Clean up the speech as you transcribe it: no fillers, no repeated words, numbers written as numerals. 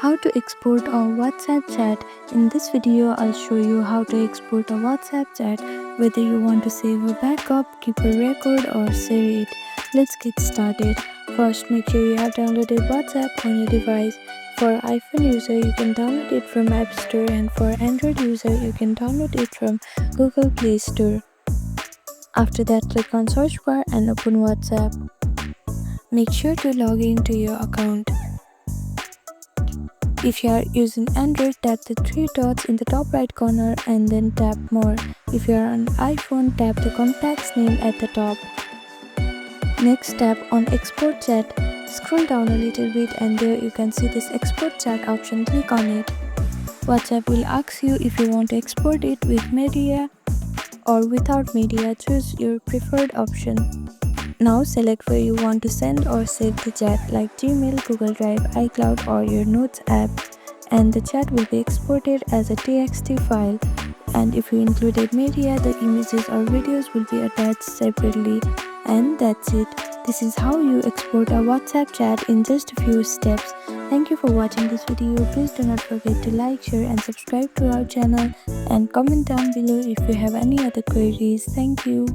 How to export a WhatsApp chat. In this video, I'll show you how to export a WhatsApp chat, whether you want to save a backup, keep a record or share it. Let's get started. First, make sure you have downloaded WhatsApp on your device. For iPhone user, you can download it from App Store, and for Android user, you can download it from Google Play Store. After that, click on search bar and open WhatsApp. Make sure to log into your account. If you are using Android, tap the three dots in the top right corner and then tap More. If you are on iPhone, tap the contact's name at the top. Next, tap on Export Chat. Scroll down a little bit and there you can see this Export Chat option. Click on it. WhatsApp will ask you if you want to export it with media or without media. Choose your preferred option. Now select where you want to send or save the chat, like Gmail, Google Drive, iCloud or your Notes app, and the chat will be exported as a TXT file. And if you included media, the images or videos will be attached separately. And that's it. This is how you export a WhatsApp chat in just a few steps. Thank you for watching this video. Please do not forget to like, share and subscribe to our channel, and comment down below if you have any other queries. Thank you.